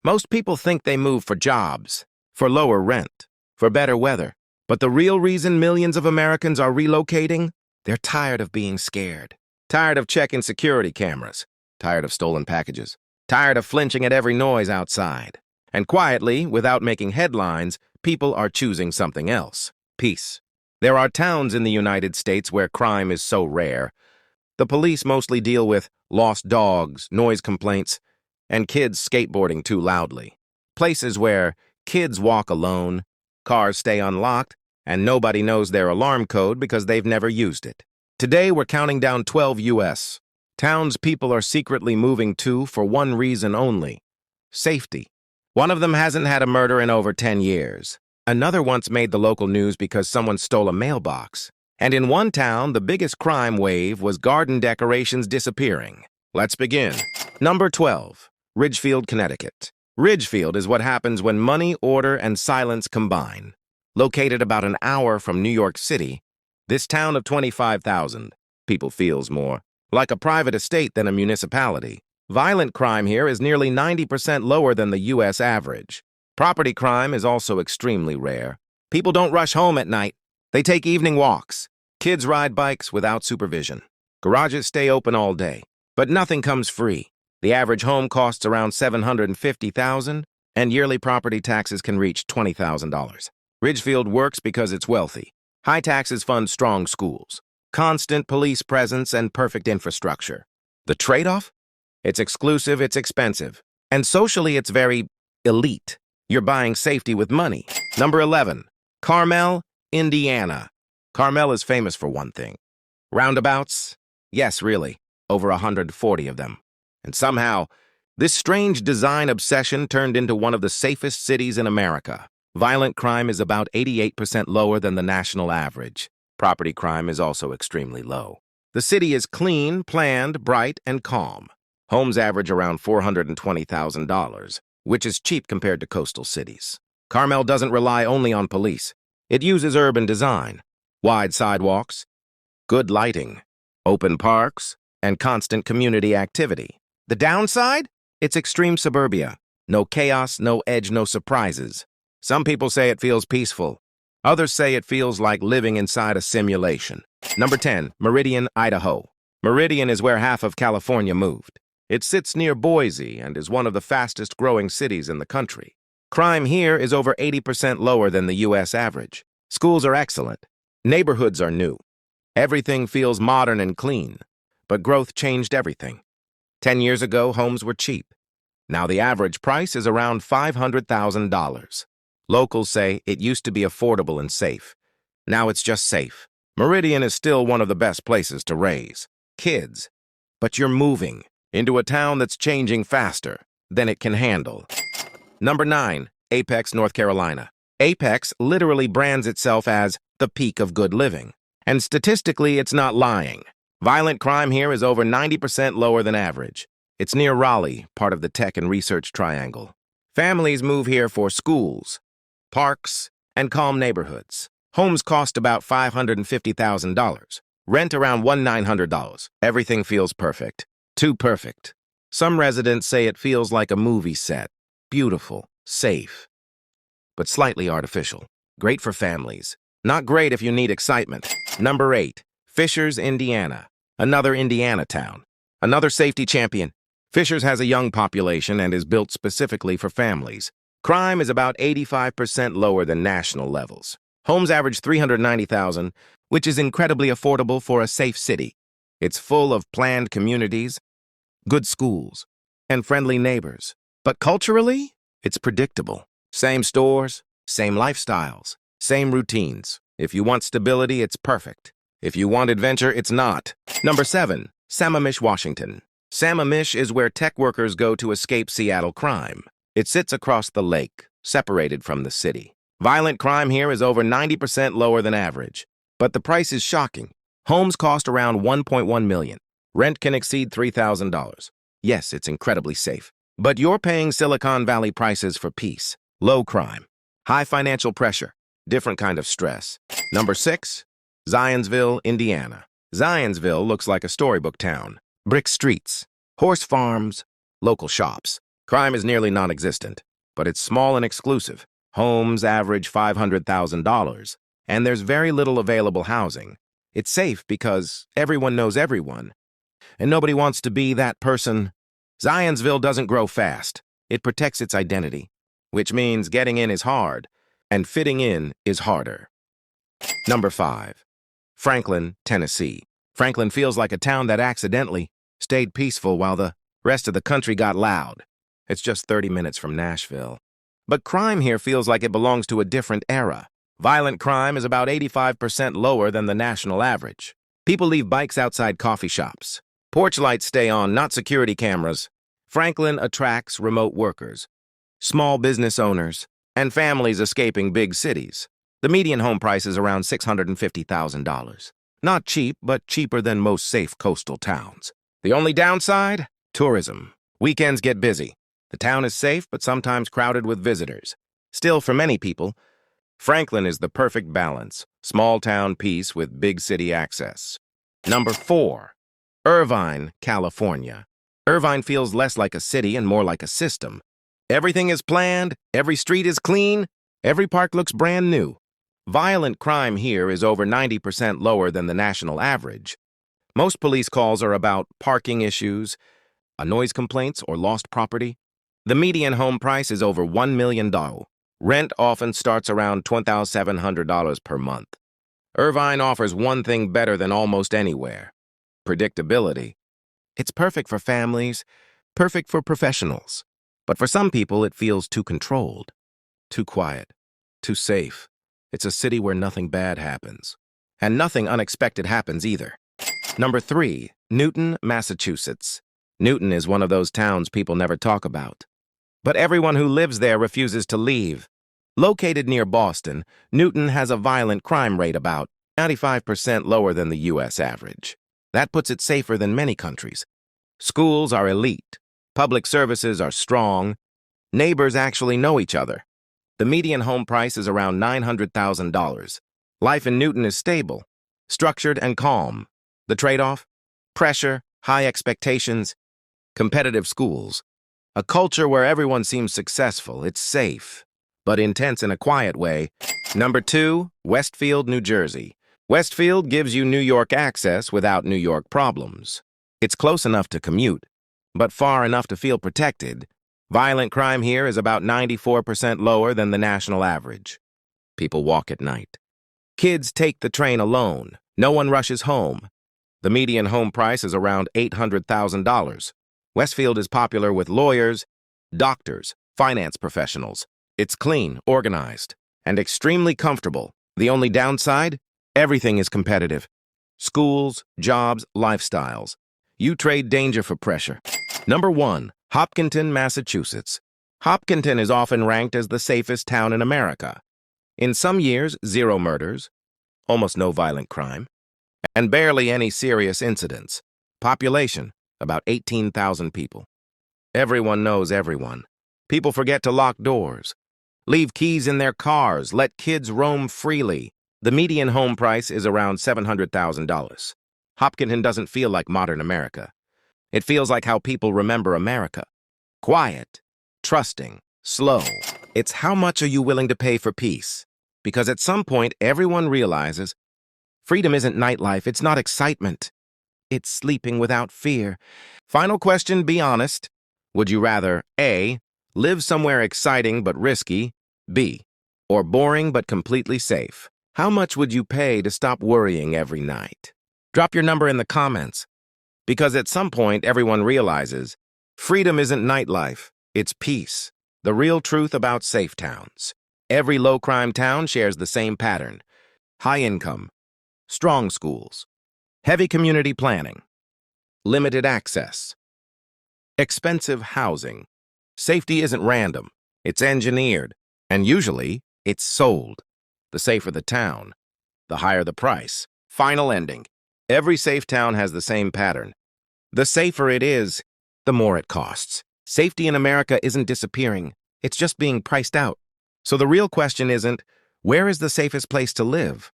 Most people think they move for jobs, for lower rent, for better weather. But the real reason millions of Americans are relocating? They're tired of being scared. Tired of checking security cameras. Tired of stolen packages. Tired of flinching at every noise outside. And quietly, without making headlines, people are choosing something else. Peace. There are towns in the United States where crime is so rare. The police mostly deal with lost dogs, noise complaints, and kids skateboarding too loudly. Places where kids walk alone, cars stay unlocked, and nobody knows their alarm code because they've never used it. Today, we're counting down 12 U.S. towns people are secretly moving to for one reason only: safety. One of them hasn't had a murder in over 10 years. Another once made the local news because someone stole a mailbox. And in one town, the biggest crime wave was garden decorations disappearing. Let's begin. Number 12. Ridgefield, Connecticut. Ridgefield is what happens when money, order, and silence combine. Located about an hour from New York City, this town of 25,000 people feels more like a private estate than a municipality. Violent crime here is nearly 90% lower than the U.S. average. Property crime is also extremely rare. People don't rush home at night. They take evening walks. Kids ride bikes without supervision. Garages stay open all day. But nothing comes free. The average home costs around $750,000, and yearly property taxes can reach $20,000. Ridgefield works because it's wealthy. High taxes fund strong schools, constant police presence, and perfect infrastructure. The trade-off? It's exclusive, it's expensive. And socially, it's very elite. You're buying safety with money. Number 11. Carmel, Indiana. Carmel is famous for one thing: roundabouts. Yes, really, over 140 of them. And somehow, this strange design obsession turned into one of the safest cities in America. Violent crime is about 88% lower than the national average. Property crime is also extremely low. The city is clean, planned, bright, and calm. Homes average around $420,000, which is cheap compared to coastal cities. Carmel doesn't rely only on police. It uses urban design, wide sidewalks, good lighting, open parks, and constant community activity. The downside? It's extreme suburbia. No chaos, no edge, no surprises. Some people say it feels peaceful. Others say it feels like living inside a simulation. Number 10. Meridian, Idaho. Meridian is where half of California moved. It sits near Boise and is one of the fastest growing cities in the country. Crime here is over 80% lower than the U.S. average. Schools are excellent. Neighborhoods are new. Everything feels modern and clean. But growth changed everything. 10 years ago, homes were cheap. Now the average price is around $500,000. Locals say it used to be affordable and safe. Now it's just safe. Meridian is still one of the best places to raise kids. But you're moving into a town that's changing faster than it can handle. Number 9. Apex, North Carolina. Apex literally brands itself as the peak of good living. And statistically, it's not lying. Violent crime here is over 90% lower than average. It's near Raleigh, part of the tech and research triangle. Families move here for schools, parks, and calm neighborhoods. Homes cost about $550,000. Rent around $1,900. Everything feels perfect. Too perfect. Some residents say it feels like a movie set. Beautiful, safe, but slightly artificial. Great for families. Not great if you need excitement. Number 8. Fishers, Indiana. Another Indiana town. Another safety champion. Fishers has a young population and is built specifically for families. Crime is about 85% lower than national levels. Homes average $390,000, which is incredibly affordable for a safe city. It's full of planned communities, good schools, and friendly neighbors. But culturally, it's predictable. Same stores, same lifestyles, same routines. If you want stability, it's perfect. If you want adventure, it's not. Number 7. Sammamish, Washington. Sammamish is where tech workers go to escape Seattle crime. It sits across the lake, separated from the city. Violent crime here is over 90% lower than average. But the price is shocking. Homes cost around $1.1 million. Rent can exceed $3,000. Yes, it's incredibly safe. But you're paying Silicon Valley prices for peace. Low crime. High financial pressure. Different kind of stress. Number 6. Zionsville, Indiana. Zionsville looks like a storybook town. Brick streets, horse farms, local shops. Crime is nearly non-existent, but it's small and exclusive. Homes average $500,000, and there's very little available housing. It's safe because everyone knows everyone, and nobody wants to be that person. Zionsville doesn't grow fast. It protects its identity, which means getting in is hard, and fitting in is harder. Number 5. Franklin, Tennessee. Franklin feels like a town that accidentally stayed peaceful while the rest of the country got loud. It's just 30 minutes from Nashville. But crime here feels like it belongs to a different era. Violent crime is about 85% lower than the national average. People leave bikes outside coffee shops. Porch lights stay on, not security cameras. Franklin attracts remote workers, small business owners, and families escaping big cities. The median home price is around $650,000. Not cheap, but cheaper than most safe coastal towns. The only downside? Tourism. Weekends get busy. The town is safe, but sometimes crowded with visitors. Still, for many people, Franklin is the perfect balance. Small town peace with big city access. Number 4. Irvine, California. Irvine feels less like a city and more like a system. Everything is planned, every street is clean, every park looks brand new. Violent crime here is over 90% lower than the national average. Most police calls are about parking issues, noise complaints, or lost property. The median home price is over $1 million. Rent often starts around $2,700 per month. Irvine offers one thing better than almost anywhere: predictability. It's perfect for families, perfect for professionals. But for some people, it feels too controlled, too quiet, too safe. It's a city where nothing bad happens. And nothing unexpected happens either. Number 3, Newton, Massachusetts. Newton is one of those towns people never talk about. But everyone who lives there refuses to leave. Located near Boston, Newton has a violent crime rate about 95% lower than the U.S. average. That puts it safer than many countries. Schools are elite. Public services are strong. Neighbors actually know each other. The median home price is around $900,000. Life in Newton is stable, structured, and calm. The trade-off? Pressure, high expectations, competitive schools. A culture where everyone seems successful. It's safe, but intense in a quiet way. Number 2, Westfield, New Jersey. Westfield gives you New York access without New York problems. It's close enough to commute, but far enough to feel protected. Violent crime here is about 94% lower than the national average. People walk at night. Kids take the train alone. No one rushes home. The median home price is around $800,000. Westfield is popular with lawyers, doctors, finance professionals. It's clean, organized, and extremely comfortable. The only downside? Everything is competitive. Schools, jobs, lifestyles. You trade danger for pressure. Number 1, Hopkinton, Massachusetts. Hopkinton is often ranked as the safest town in America. In some years, 0 murders, almost no violent crime, and barely any serious incidents. Population, about 18,000 people. Everyone knows everyone. People forget to lock doors, leave keys in their cars, let kids roam freely. The median home price is around $700,000. Hopkinton doesn't feel like modern America. It feels like how people remember America. Quiet, trusting, slow. It's how much are you willing to pay for peace? Because at some point, everyone realizes freedom isn't nightlife, it's not excitement. It's sleeping without fear. Final question, be honest. Would you rather A, live somewhere exciting but risky, B, or boring but completely safe? How much would you pay to stop worrying every night? Drop your number in the comments. Because at some point, everyone realizes freedom isn't nightlife, it's peace. The real truth about safe towns. Every low-crime town shares the same pattern. High income, strong schools, heavy community planning, limited access, expensive housing. Safety isn't random, it's engineered, and usually, it's sold. The safer the town, the higher the price. Final ending. Every safe town has the same pattern. The safer it is, the more it costs. Safety in America isn't disappearing, it's just being priced out. So the real question isn't, where is the safest place to live?